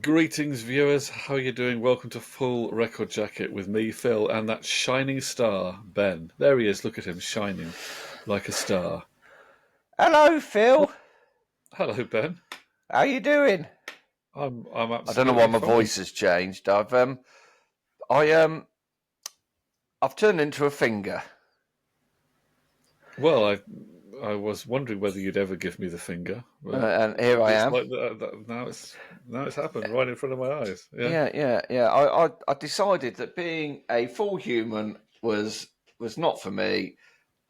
Greetings, viewers. How are you doing? Welcome to Full Record Jacket with me, Phil, and that shining star, Ben. There he is. Look at him, shining like a star. Hello, Phil. Hello, Ben. How you doing? I'm I don't know why absolutely my fine. voice has changed. I've turned into a finger. Well, I was wondering whether you'd ever give me the finger, but And here I am. like now it's happened right in front of my eyes. Yeah. Yeah. I decided that being a full human was not for me,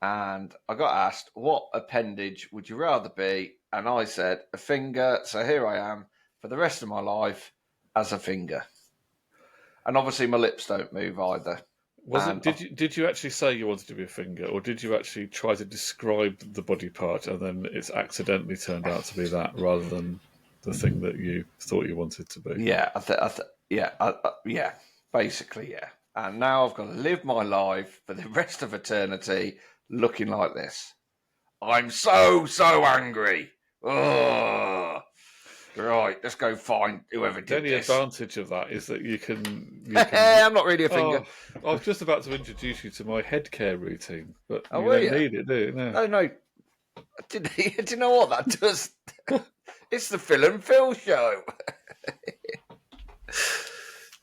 and I got asked what appendage would you rather be, and I said a finger. So here I am for the rest of my life as a finger, and obviously my lips don't move either. Was And it? Did you actually say you wanted to be a finger, or did you actually try to describe the body part and then it's accidentally turned out to be that rather than the thing that you thought you wanted to be? Yeah, yeah, basically, yeah. And now I've got to live my life for the rest of eternity looking like this. I'm so angry. Oh, right, let's go find whoever The did only this. advantage of that is that you can. I'm not really a finger. Oh, I was just about to introduce you to my head care routine, but Oh, you were don't you? need it, do you? No. No. Do you know what that does? It's the Phil and Phil show.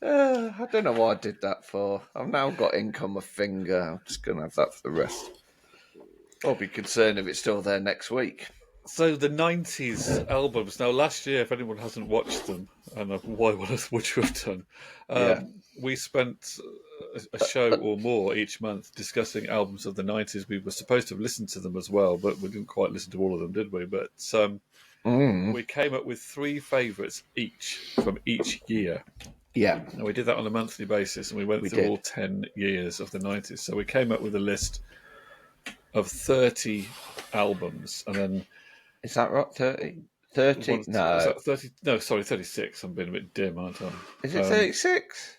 I don't know what I did that for. I've now got ink on my finger. I'm just going to have that for the rest. I'll be concerned if it's still there next week. So the '90s albums. Now, last year, if anyone hasn't watched them, and why would you have done? We spent a show or more each month discussing albums of the '90s. We were supposed to have listened to them as well, but we didn't quite listen to all of them, did we? But we came up with 3 favourites each from each year. Yeah. And we did that on a monthly basis, and we went through all 10 years of the '90s. So we came up with a list of 30 albums, and then... Is that right? 30? 30? No. Is that 30? No, sorry, 36. I'm being a bit dim, aren't I? Is it 36?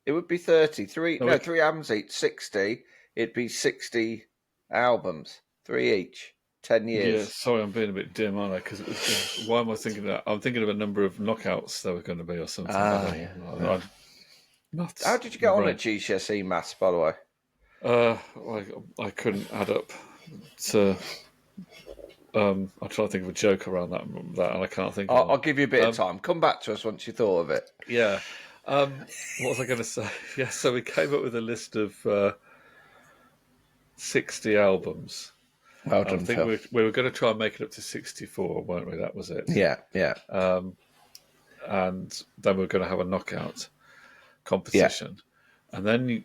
It would be 30. Three albums each. 60. It'd be 60 albums. 3 each. 10 years. Yeah, sorry, I'm being a bit dim, aren't I? Because why am I thinking of that? I'm thinking of a number of knockouts there were going to be or something. Yeah. Not How did you get on at GCSE Maths, by the way? I couldn't add up to... I'm trying to think of a joke around that and I can't think of I'll give you a bit of time. Come back to us once you thought of it. Yeah. What was I going to say? Yeah, so we came up with a list of 60 albums. Well done, I think Phil. we were going to try and make it up to 64, weren't we? That was it. Yeah. And then we were going to have a knockout competition. Yeah. And then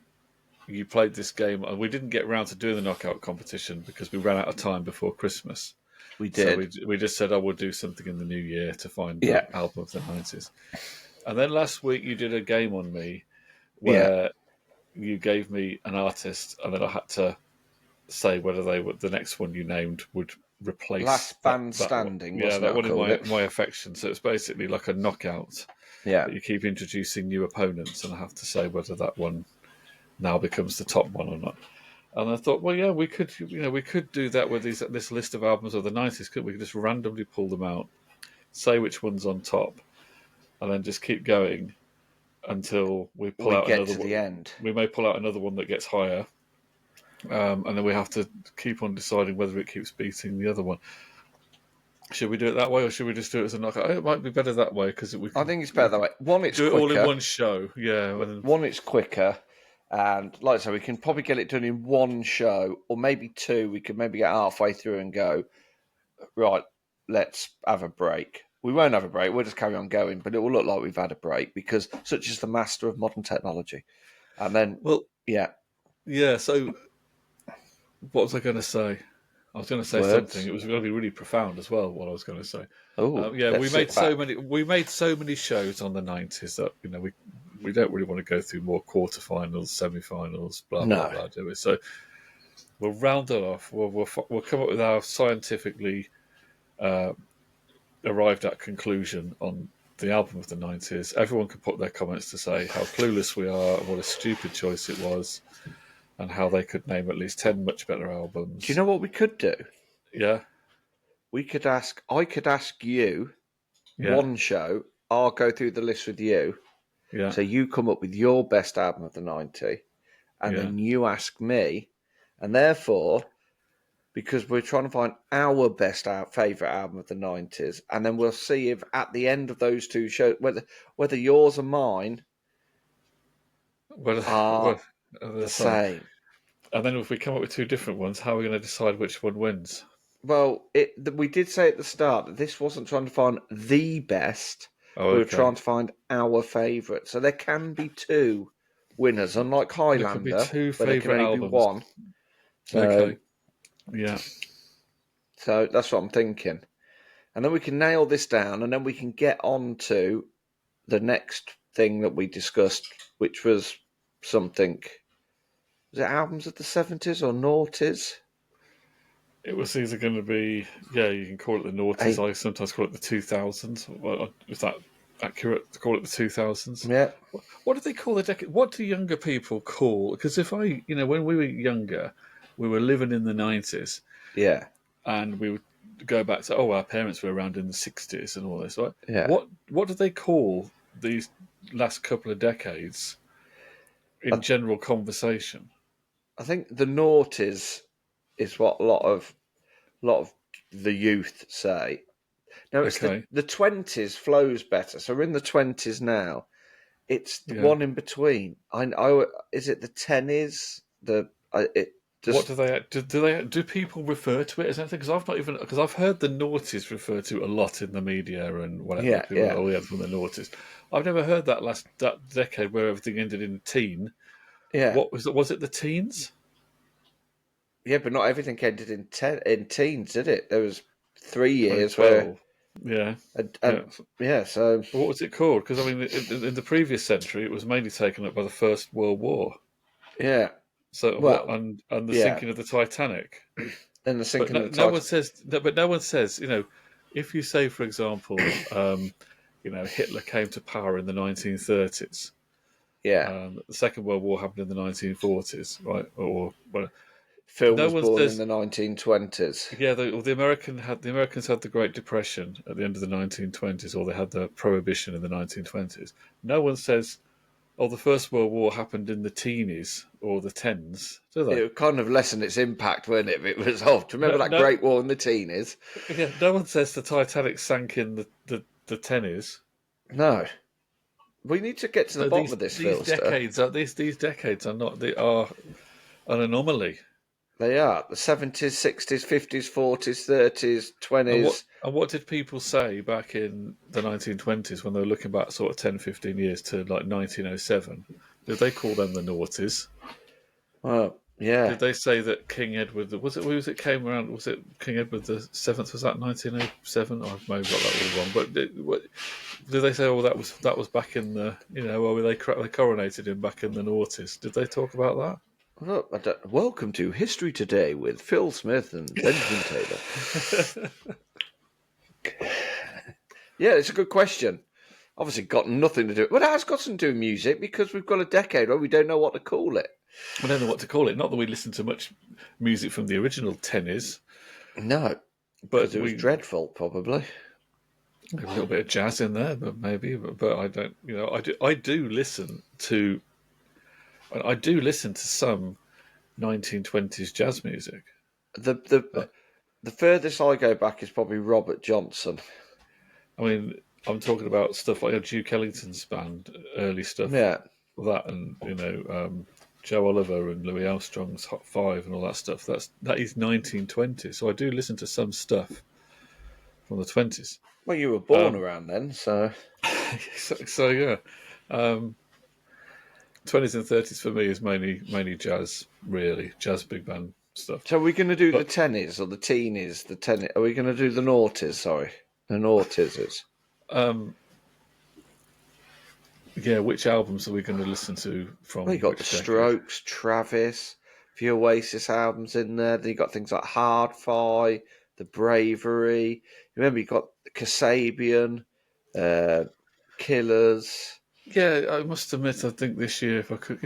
you played this game, and we didn't get round to doing the knockout competition because we ran out of time before Christmas. We did. So we just said, we'll do something in the new year to find the album of the 90s. And then last week you did a game on me where you gave me an artist, and then I had to say whether the next one you named would replace Last Band Standing. Yeah, that one in my affection. So it's basically like a knockout. Yeah. But you keep introducing new opponents, and I have to say whether that one now becomes the top one or not. And I thought, well, yeah, we could do that with this list of albums of the 90s, couldn't we? We could just randomly pull them out, say which one's on top, and then just keep going until we pull out another one. The end. We may pull out another one that gets higher, and then we have to keep on deciding whether it keeps beating the other one. Should we do it that way, or should we just do it as a knockout? It might be better that way because I think it's better that way. One, it's quicker. Do it all in one show. Yeah. One, it's quicker. And like I said, we can probably get it done in one show, or maybe 2. We could maybe get halfway through and go, right, let's have a break. We won't have a break. We'll just carry on going, but it will look like we've had a break because such is the master of modern technology. And then, Yeah, so what was I going to say? I was going to say something. It was going to be really profound as well, what I was going to say. We made so many shows on the 90s that, we don't really want to go through more quarterfinals, semi-finals, blah blah, do we? So we'll round it off. We'll come up with our scientifically arrived at conclusion on the album of the 90s. Everyone can put their comments to say how clueless we are, what a stupid choice it was, and how they could name at least 10 much better albums. Do you know what we could do? Yeah. I could ask you one show I'll go through the list with you. Yeah. So you come up with your best album of the 90s, and then you ask me, and therefore, because we're trying to find our best favourite album of the 90s, and then we'll see if at the end of those two shows, whether yours and mine are the same. And then if we come up with two different ones, how are we going to decide which one wins? Well, we did say at the start that this wasn't trying to find the best. We were trying to find our favourite. So there can be two winners, unlike Highlander, there can be two where there can only albums. be one. So, okay. Yeah. So that's what I'm thinking. And then we can nail this down, and then we can get on to the next thing that we discussed, which was something... Was it albums of the 70s or noughties? It was either going to be, you can call it the noughties. I sometimes call it the 2000s. Is that accurate to call it the 2000s? Yeah. What do they call the decade? What do younger people call? Because if when we were younger, we were living in the 90s. Yeah. And we would go back to, our parents were around in the 60s and all this, right? Yeah. What do they call these last couple of decades in general conversation? I think the noughties is what a lot of the youth say. No, it's the 20s flows better. So we're in the 20s now. It's the one in between. Is it the 10s? What do people refer to it as anything? Because I've heard the noughties referred to a lot in the media and whatever. From the noughties. I've never heard that decade where everything ended in teen. Yeah. What was it? Was it the teens? Yeah, but not everything ended in teens, did it? There was 3 years where... So... What was it called? Because, I mean, in the previous century, it was mainly taken up by the First World War. Yeah. So, and the sinking of the Titanic. And the sinking of the Titanic. No one says, if you say, for example, Hitler came to power in the 1930s. Yeah. The Second World War happened in the 1940s, right? Or Phil was born in the 1920s. Yeah, the Americans had the Great Depression at the end of the 1920s, or they had the Prohibition in the 1920s. No one says, the First World War happened in the teenies or the tens, do they? It would kind of lessen its impact, wouldn't it, if it was off? Do you remember that Great War in the teenies? Yeah, no one says the Titanic sank in the tennies. No. We need to get to the bottom of this, Phil. These decades are an anomaly. They are. The 70s, 60s, 50s, 40s, 30s, 20s. And what did people say back in the 1920s when they were looking back sort of 10, 15 years to like 1907? Did they call them the noughties? Well, yeah. Did they say that King Edward... Was it King Edward the Seventh? Was that 1907? I've maybe got that all wrong. But did they say, that was back in the... they coronated him back in the noughties? Did they talk about that? Welcome to History Today with Phil Smith and Benjamin Taylor. Yeah, it's a good question. Obviously got nothing to do... Well, it has got something to do with music because we've got a decade where we don't know what to call it. I don't know what to call it. Not that we listen to much music from the original tennies. No, but it was dreadful, probably. A little bit of jazz in there, but maybe. But I don't. I do listen to some 1920s jazz music. The furthest I go back is probably Robert Johnson. I mean, I'm talking about stuff like Duke Ellington's band, early stuff. Yeah, that and Joe Oliver and Louis Armstrong's Hot Five and all that stuff. That is 1920s. So I do listen to some stuff from the 20s. Well, you were born around then, so so yeah. 20s and 30s for me is mainly jazz, really jazz big band stuff. So are we going to do the tennies or the teenies? Are we going to do the noughties? Sorry, the noughties is. Yeah, which albums are we going to listen to from? Well, you got the Strokes, Travis, a few Oasis albums in there. Then you got things like Hard-Fi, The Bravery. Remember, you got Kasabian, Killers. Yeah, I must admit, I think this year, if I could,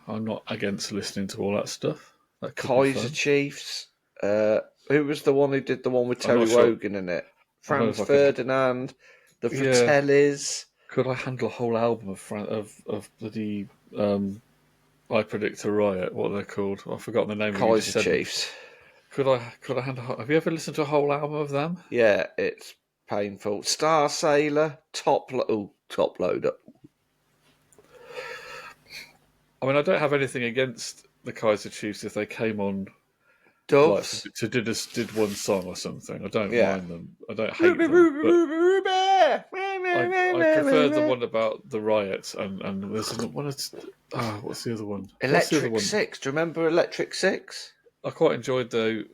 I'm not against listening to all that stuff. Kaiser Chiefs. Who was the one who did the one with Terry Wogan in it? Franz Ferdinand. the Fratellis. Could I handle a whole album of bloody I Predict a Riot? What they're called? I've forgotten the name. Kaiser Chiefs. Could I handle? Have you ever listened to a whole album of them? Yeah, it's painful. Star Sailor, Top Loader. I mean, I don't have anything against the Kaiser Chiefs if they came on Doves did one song or something. I don't mind them. I don't hate them. I prefer the one about the riots and there's one. What's the other one? Electric Six. Do you remember Electric Six? I quite enjoyed the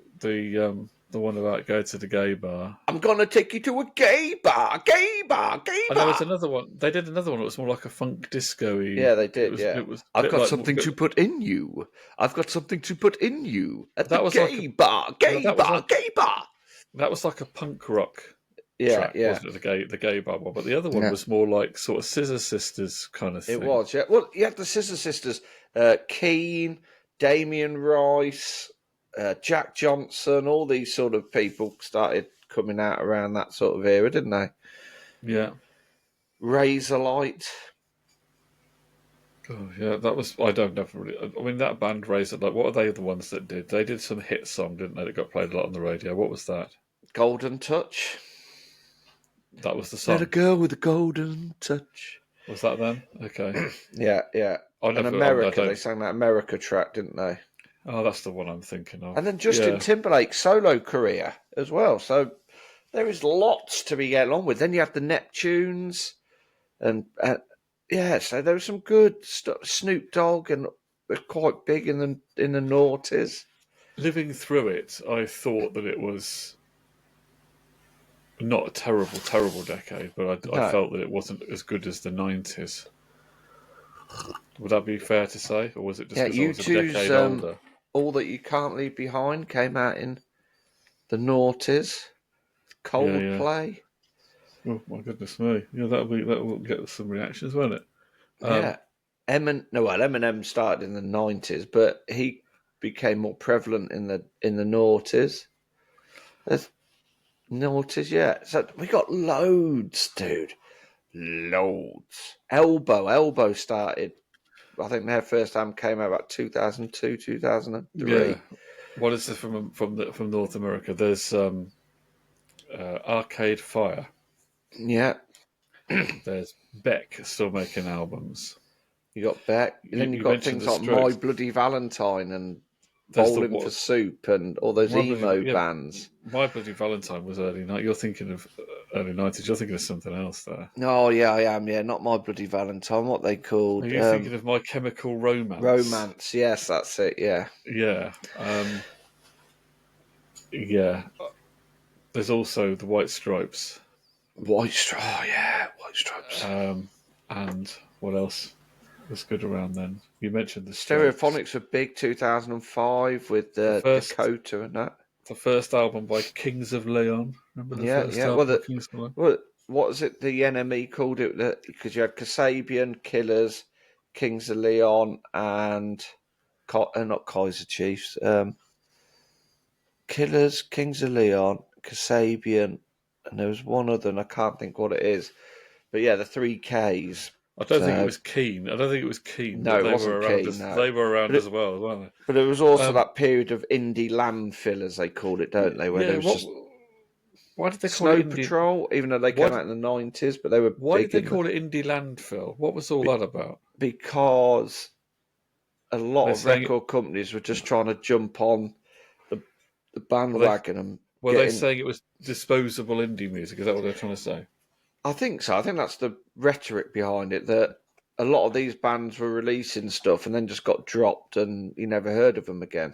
one about go to the gay bar. I'm gonna take you to a gay bar. And there was another one. They did another one that was more like a funk disco-y. Yeah, they did. I've got something to put in you. I've got something to put in you at the gay bar. Gay bar. That was like a punk rock. Track, wasn't it? The gay bar one, but the other one was more like sort of Scissor Sisters kind of thing. It was, yeah. Well, you had the Scissor Sisters, Keane, Damien Rice, Jack Johnson, all these sort of people started coming out around that sort of era, didn't they? Yeah. Razorlight. Oh, yeah, that was. I don't know. I mean, that band Razorlight. What are they the ones that did? They did some hit song, didn't they? That got played a lot on the radio. What was that? Golden Touch. That was the song. Let a girl with a golden touch. Was that them? Okay. Yeah. In America, they sang that America track, didn't they? Oh, that's the one I'm thinking of. And then Justin Timberlake's solo career as well. So there is lots to be getting on with. Then you have the Neptunes, and so there was some good stuff. Snoop Dogg and was quite big in the noughties. Living through it, I thought that it was not a terrible decade, but I felt that it wasn't as good as the 90s. Would that be fair to say, or was it just because I was a decade older? All That You Can't Leave Behind came out in the noughties. Coldplay. Yeah. Oh my goodness me! Yeah, that will get some reactions, won't it? Eminem started in the 90s, but he became more prevalent in the noughties. Noughties, yeah. So we got loads, dude. Loads. Elbow started. I think their first album came out about 2002, 2003. Yeah. What is it from North America? There's Arcade Fire. Yeah. There's Beck still making albums. You got Beck. Then you got things like My Bloody Valentine and Bowling for Soup and all those emo bands. My Bloody Valentine was early 90s. You're thinking of early 90s. You're thinking of something else there. Oh, yeah, I am. Yeah, not My Bloody Valentine. What they called? Are you thinking of My Chemical Romance? Romance, yes, that's it, yeah. Yeah. Yeah. There's also the White Stripes. White Stripes. And what else was good around then? You mentioned the Stereophonics were big 2005 with Dakota and that. The first album by Kings of Leon. Remember the first album? Kings of Leon? What was it? The NME called it because you had Kasabian, Killers, Kings of Leon, and not Kaiser Chiefs. Killers, Kings of Leon, Kasabian, and there was one other, and I can't think what it is. But yeah, the 3Ks. I don't think it was Keen. No, it wasn't Keen. They were around as well, weren't they? But it was also that period of indie landfill, as they called it, don't they? Where there was why did they call Snow it Patrol, even though they came out in the 90s, but they were Why did they call it indie landfill? What was all that about? Because a lot of record companies were just trying to jump on the bandwagon. Were they saying it was disposable indie music? Is that what they're trying to say? I think so. I think that's the rhetoric behind it, that a lot of these bands were releasing stuff and then just got dropped and you never heard of them again.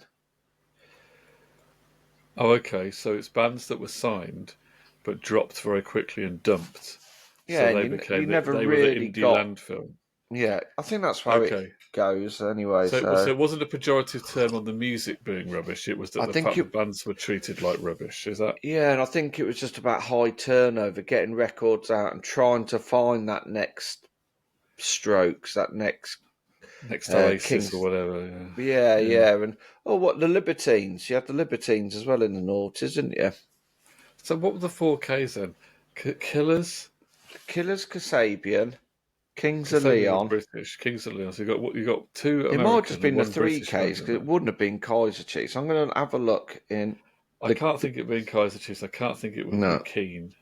Oh, okay. So it's bands that were signed but dropped very quickly and dumped. Yeah, so they became the indie landfill. Yeah, I think that's how it goes anyway. So it wasn't a pejorative term on the music being rubbish. It was that the bands were treated like rubbish. Is that? Yeah, and I think it was just about high turnover, getting records out and trying to find that next Strokes, that next Oasis or whatever. Yeah. And the Libertines? You had the Libertines as well in the noughties, didn't you? So what were the 4Ks then? Killers, Killers, Kasabian, Kings of Leon. British. Kings of Leon. So you got two American. It might have just been the 3 Ks because it wouldn't have been Kaiser Chiefs. I'm going to have a look in. I can't think it being Kaiser Chiefs. I can't think it would be Keen.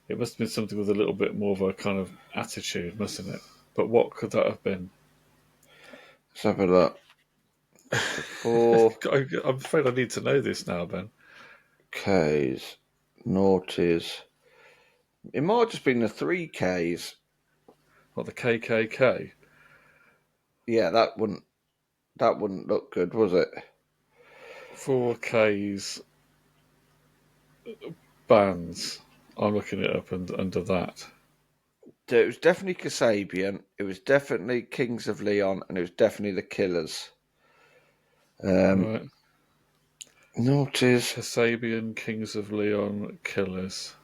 It must have been something with a little bit more of a kind of attitude, mustn't it? But what could that have been? Let's have a look. I'm afraid I need to know this now, Ben. Ks, noughties. It might have just been the 3 Ks. What, the KKK? Yeah, that wouldn't look good, was it? 4 Ks bands. I'm looking it up under that. It was definitely Kasabian. It was definitely Kings of Leon, and it was definitely the Killers. Right. Noughties. Kasabian, Kings of Leon, Killers.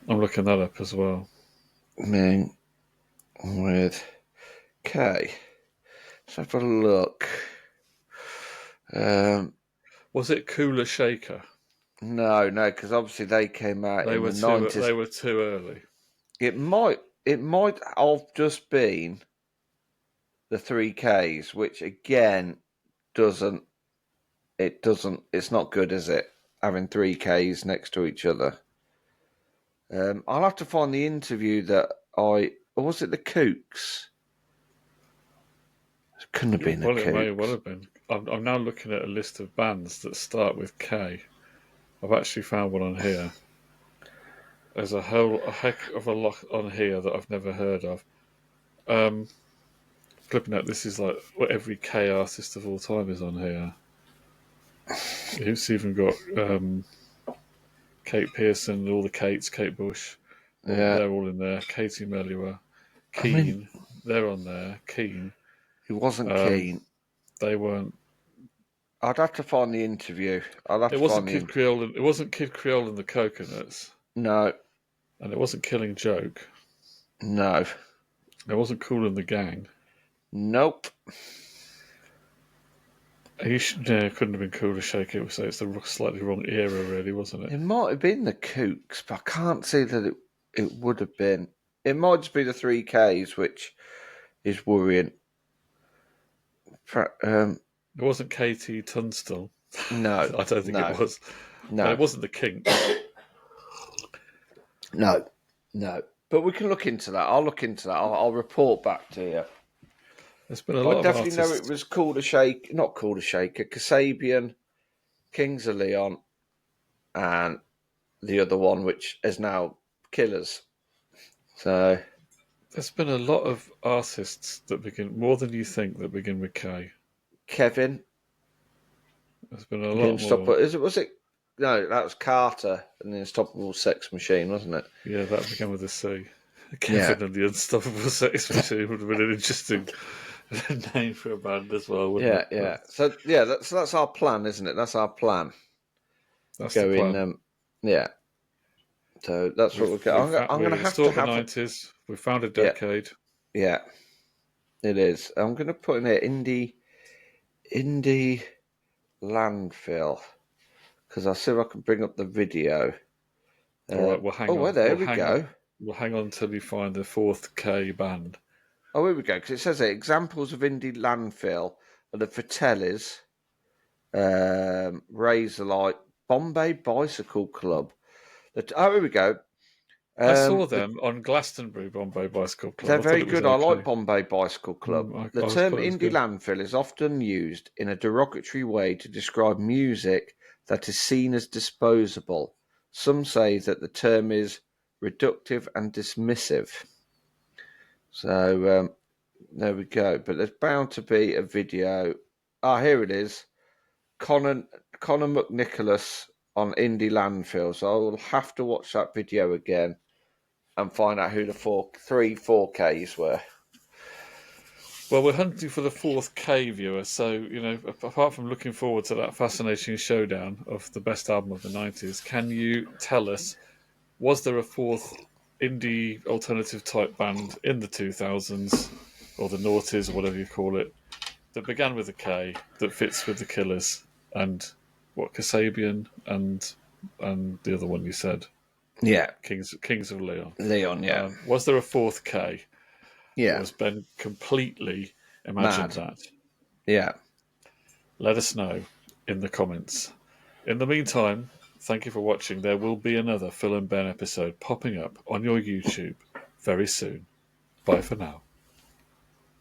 I'm looking that up as well. With K. Let's have a look. Was it Kula Shaker? No, because obviously they came out in the 90s. They were too early. It might have just been the 3 Ks, which again it's not good, is it? Having 3 Ks next to each other. I'll have to find the interview or was it the Kooks? It couldn't have been the Kooks. It may well have been. I'm now looking at a list of bands that start with K. I've actually found one on here. There's a heck of a lot on here that I've never heard of. Flipping out, this is like what every K artist of all time is on here. It's even got Kate Pearson, all the Kates, Kate Bush. Yeah. They're all in there. Katie Melua. Keen, they're on there. Keen. He wasn't Keen. They weren't. I'd have to find the interview. It wasn't Kid Creole and the Coconuts. No. And it wasn't Killing Joke. No. It wasn't Kool and the Gang. Nope. It couldn't have been Kula Shaker. So it's the slightly wrong era, really, wasn't it? It might have been the Kooks, but I can't see that it would have been. It might just be the 3 Ks, which is worrying. It wasn't Katie Tunstall. No. I don't think it was. No. And it wasn't the Kinks. No. But we can look into that. I'll look into that. I'll report back to you. There's been a lot I definitely know it was not Shaker, Kasabian, Kings of Leon, and the other one, which is now Killers. So there's been a lot of artists that begin more than you think that begin with K. Kevin. There's been a lot more. Was it? No, that was Carter and the Unstoppable Sex Machine, wasn't it? Yeah, that began with a C. Kevin and the Unstoppable Sex Machine would have been an interesting name for a band as well, wouldn't it? Yeah. So that's our plan, isn't it? That's our plan. That's the plan. Yeah. So that's what we're going. I'm going to have to have the 90s. We found a decade. Yeah, it is. I'm going to put in there indie landfill because I'll see if I can bring up the video. All right, we'll hang on. Oh, there we go. We'll hang on until we find the 4th K band. Oh, here we go. Because it says here, examples of indie landfill are the Fratellis, Razorlight, Bombay Bicycle Club. Here we go. I saw them on Glastonbury, Bombay Bicycle Club. They're very good. I like Bombay Bicycle Club. The term indie landfill is often used in a derogatory way to describe music that is seen as disposable. Some say that the term is reductive and dismissive. So there we go. But there's bound to be a video. Here it is. Conor McNicholas on Indie Landfill. So I will have to watch that video again and find out who the 4Ks were. Well, we're hunting for the 4th K viewer. So, apart from looking forward to that fascinating showdown of the best album of the 90s, can you tell us, was there a 4th indie alternative type band in the 2000s or the noughties or whatever you call it that began with a K that fits with the Killers and Kasabian and the other one you said? Yeah. Kings of Leon. Leon, yeah. Was there a fourth K? Yeah. Or was Ben completely imagined that? Yeah. Let us know in the comments. In the meantime, thank you for watching. There will be another Phil and Ben episode popping up on your YouTube very soon. Bye for now.